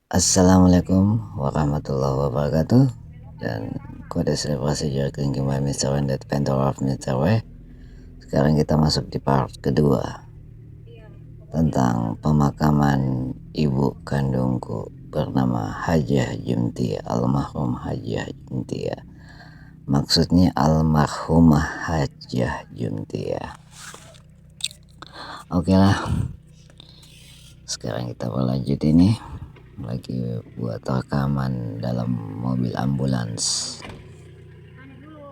Assalamualaikum warahmatullahi wabarakatuh. Dan kode selebrasi Jerking by Mr. W that Vendor of Mr. W. Sekarang kita masuk di part kedua tentang pemakaman ibu kandungku bernama Hajah Jumtia, almarhum Hajah Jumtia. Maksudnya almarhumah Hajah Jumtia. Oke lah, sekarang kita berlanjut ini. Lagi buat rekaman dalam mobil ambulans,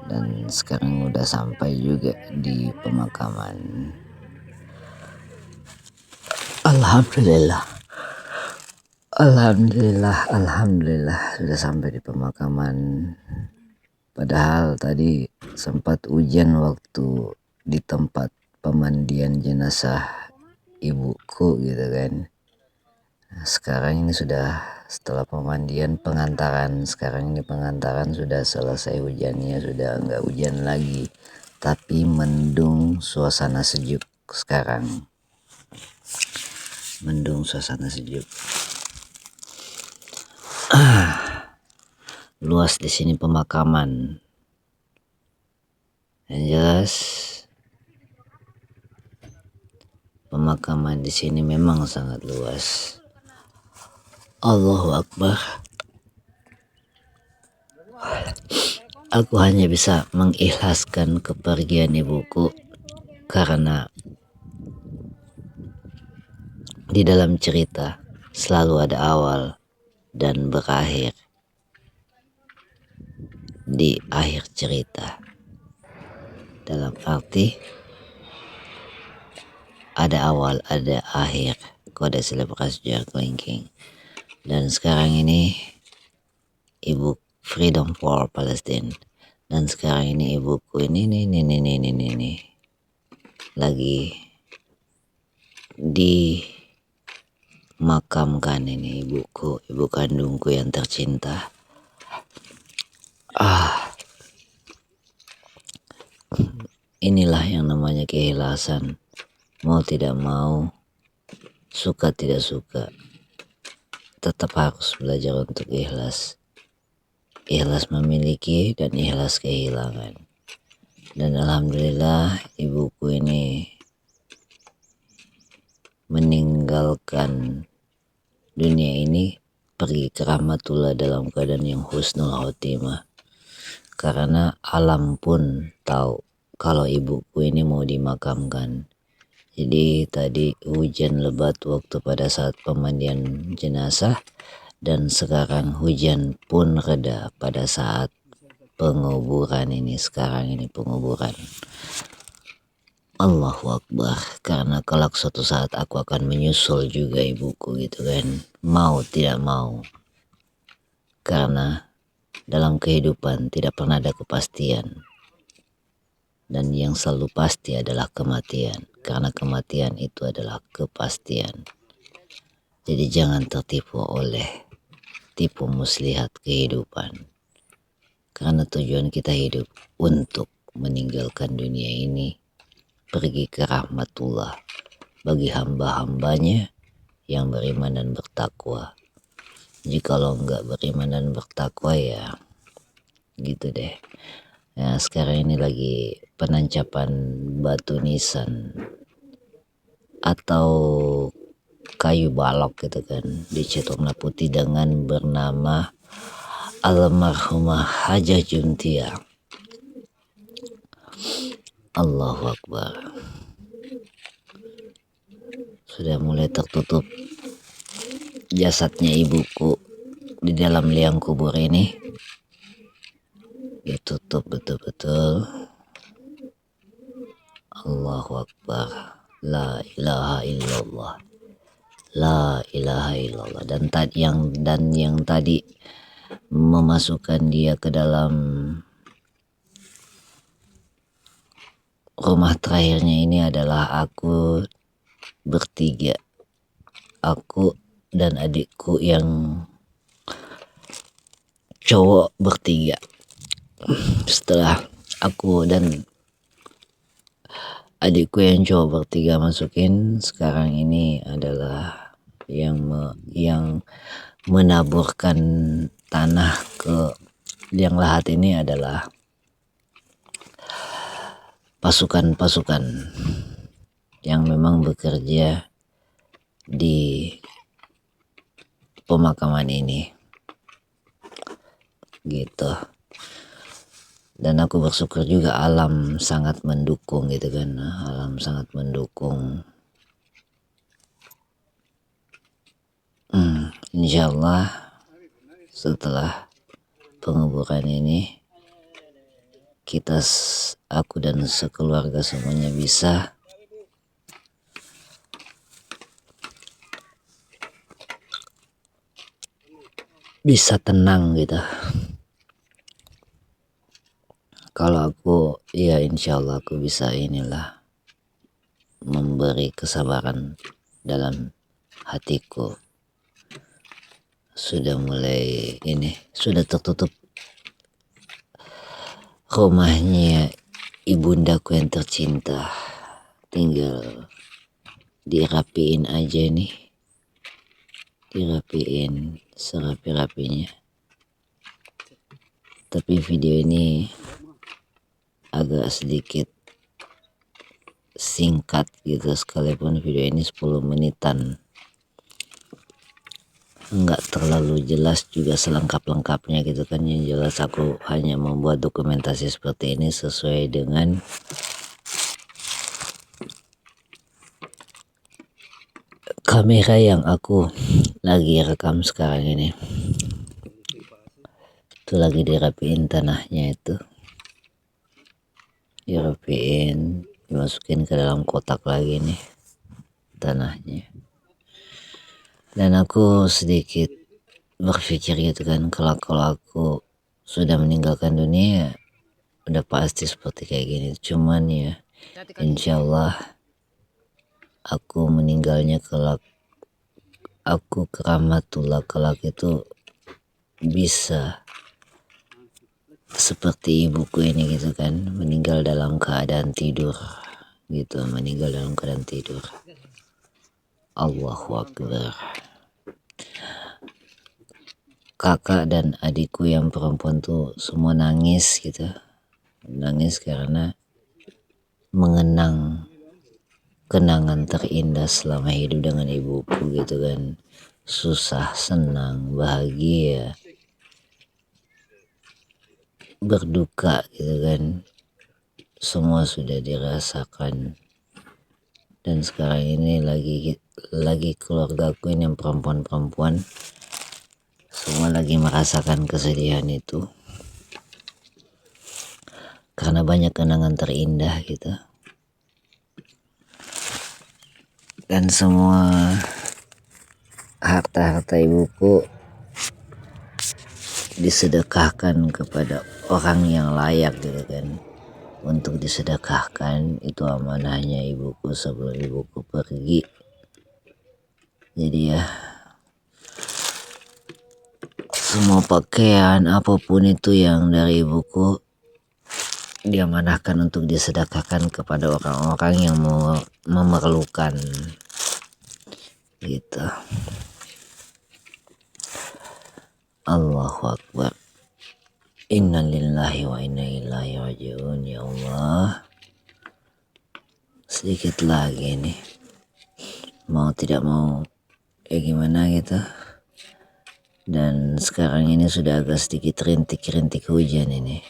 dan sekarang udah sampai juga di pemakaman. Alhamdulillah sudah sampai di pemakaman. Padahal tadi sempat hujan waktu di tempat pemandian jenazah ibuku gitu kan. Sekarang ini sudah setelah pemandian pengantaran, sekarang ini pengantaran sudah selesai, hujannya sudah enggak hujan lagi, tapi mendung, suasana sejuk sekarang. Mendung, suasana sejuk. Luas di sini pemakaman. Yang jelas pemakaman di sini memang sangat luas. Allahu Akbar. Aku hanya bisa mengikhlaskan kepergian ibuku karena di dalam cerita selalu ada awal dan berakhir. Di akhir cerita, dalam arti ada awal, ada akhir. Kode selebrasi Jerking. Dan sekarang ini ibu Freedom for Palestine. Dan sekarang ini ibuku ini lagi dimakamkan. Ini ibuku, ibu kandungku yang tercinta. Inilah yang namanya keikhlasan. Mau tidak mau, suka tidak suka, tetap harus belajar untuk ikhlas. Ikhlas memiliki dan ikhlas kehilangan. Dan alhamdulillah ibuku ini meninggalkan dunia ini, pergi ke rahmatullah dalam keadaan yang husnul khotimah. Karena alam pun tahu kalau ibuku ini mau dimakamkan. Jadi tadi hujan lebat waktu pada saat pemandian jenazah, dan sekarang hujan pun reda pada saat penguburan ini. Sekarang ini penguburan. Allahu Akbar. Karena kelak suatu saat aku akan menyusul juga ibuku gitu kan. Mau tidak mau. Karena dalam kehidupan tidak pernah ada kepastian. Dan yang selalu pasti adalah kematian. Karena kematian itu adalah kepastian. Jadi jangan tertipu oleh tipu muslihat kehidupan. Karena tujuan kita hidup untuk meninggalkan dunia ini, pergi ke rahmatullah bagi hamba-hambanya yang beriman dan bertakwa. Jikalau enggak beriman dan bertakwa, ya gitu deh. Nah, sekarang ini lagi penancapan batu nisan atau kayu balok gitu kan, dicat warna putih dengan bernama almarhumah Hajah Jumtia. Allahu Akbar. Sudah mulai tertutup jasadnya ibuku di dalam liang kubur ini. Ditutup betul-betul. Allahu Akbar. La ilaha illallah. La ilaha illallah. Dan yang tadi memasukkan dia ke dalam rumah terakhirnya ini adalah aku bertiga. Aku dan adikku yang cowok bertiga. Setelah aku dan adikku yang cowok bertiga masukin, sekarang ini adalah yang menaburkan tanah ke liang lahat ini adalah pasukan-pasukan yang memang bekerja di pemakaman ini gitu. Dan aku bersyukur juga alam sangat mendukung gitu kan, alam sangat mendukung. Insya Allah setelah penguburan ini aku dan sekeluarga semuanya bisa tenang gitu. Kalau aku ya insya Allah aku bisa memberi kesabaran dalam hatiku. Sudah mulai sudah tertutup rumahnya ibundaku yang tercinta, tinggal dirapiin aja nih, dirapiin serapi-rapinya. Tapi video ini agak sedikit singkat gitu, sekalipun video ini 10 menitan, enggak terlalu jelas juga selengkap-lengkapnya gitu kan. Yang jelas aku hanya membuat dokumentasi seperti ini sesuai dengan kamera yang aku lagi rekam sekarang ini. Itu lagi dirapiin tanahnya, itu dirapiin, dimasukin ke dalam kotak lagi nih tanahnya. Dan aku sedikit berpikir gitu kan, kalau aku sudah meninggalkan dunia udah pasti seperti kayak gini. Cuman ya insya Allah aku meninggalnya kelak, aku keramatullah kelak itu bisa seperti ibuku ini gitu kan, meninggal dalam keadaan tidur gitu, meninggal dalam keadaan tidur. Allahu Akbar. Kakak dan adikku yang perempuan tuh semua nangis gitu, nangis karena mengenang kenangan terindah selama hidup dengan ibuku gitu kan, susah, senang, bahagia, berduka gitu kan, semua sudah dirasakan. Dan sekarang ini lagi keluargaku ini yang perempuan-perempuan semua lagi merasakan kesedihan itu karena banyak kenangan terindah gitu. Dan semua harta-harta ibuku disedekahkan kepada orang yang layak gitu kan, untuk disedekahkan. Itu amanahnya ibuku sebelum ibuku pergi. Jadi ya semua pakaian apapun itu yang dari ibuku diamanahkan untuk disedekahkan kepada orang-orang yang memerlukan gitu. Allahu Akbar. Inna lillahi wa inna ilaihi rajiun. Ya Allah, sedikit lagi nih, mau tidak mau ya gimana gitu. Dan sekarang ini sudah agak sedikit rintik-rintik hujan ini.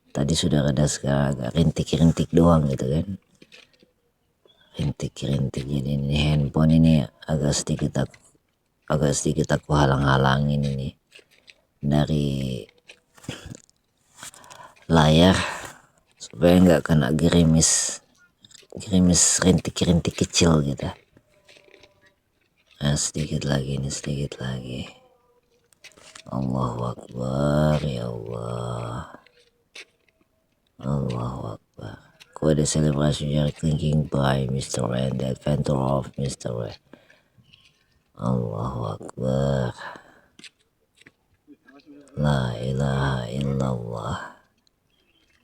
Tadi sudah reda, sekarang agak rintik-rintik doang gitu kan, rintik-rintik. Jadi ini handphone ini agak sedikit aku halang-halangin ini dari layar supaya nggak kena gerimis rintik-rintik kecil gitu. Nah, sedikit lagi ini, sedikit lagi. Allahu Akbar. Ya Allah, Allahu Akbar. Quite a celebration clinking by Mr. Red, the adventure of Mr. Red. Allahu Akbar. La ilaha illallah.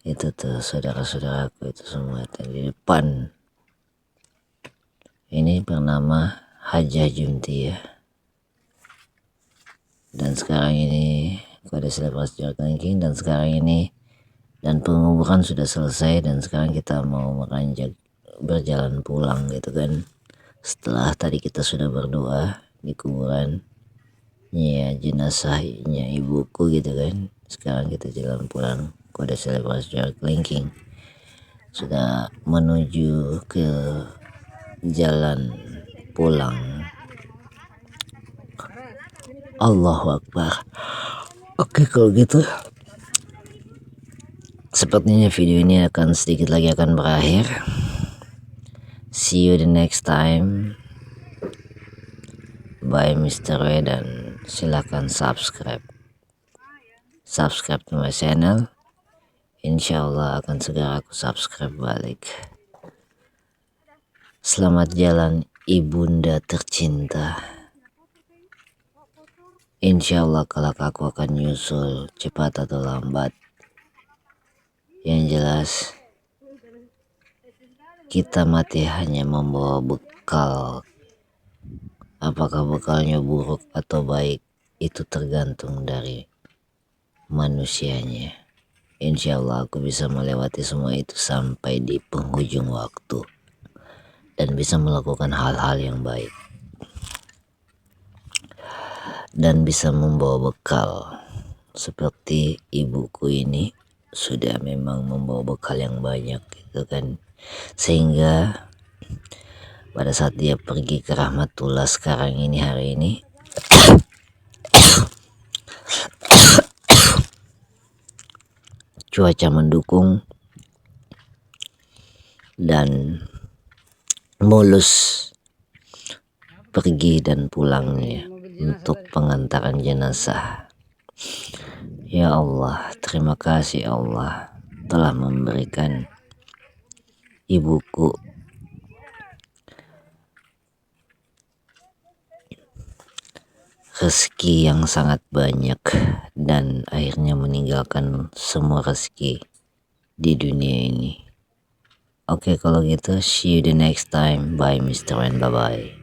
Itu tuh saudara-saudaraku itu semua di depan. Ini bernama Hajah Junti ya. Dan sekarang ini kode selebrasi ranking, dan sekarang ini dan penguburan sudah selesai, dan sekarang kita mau menganjak berjalan pulang gitu kan. Setelah tadi kita sudah berdoa di kuburan ya jenazahnya ibuku gitu kan. Sekarang kita jalan pulang. Kode selebrasi ranking sudah menuju ke jalan pulang. Allahu Akbar. Oke, kalau gitu sepertinya video ini akan sedikit lagi akan berakhir. See you the next time. Bye Mr. Ray, dan silakan subscribe to my channel. Insyaallah akan segera aku subscribe balik. Selamat jalan ibunda tercinta. Insyaallah kelak aku akan nyusul cepat atau lambat. Yang jelas kita mati hanya membawa bekal. Apakah bekalnya buruk atau baik itu tergantung dari manusianya. Insyaallah aku bisa melewati semua itu sampai di penghujung waktu dan bisa melakukan hal-hal yang baik dan bisa membawa bekal seperti ibuku ini sudah memang membawa bekal yang banyak gitu kan, sehingga pada saat dia pergi ke rahmatullah sekarang ini, hari ini cuaca mendukung dan mulus pergi dan pulangnya untuk pengantaran jenazah. Ya Allah, terima kasih Allah telah memberikan ibuku rezeki yang sangat banyak dan akhirnya meninggalkan semua rezeki di dunia ini. Oke, kalau gitu see you the next time. Bye Mr. and bye bye.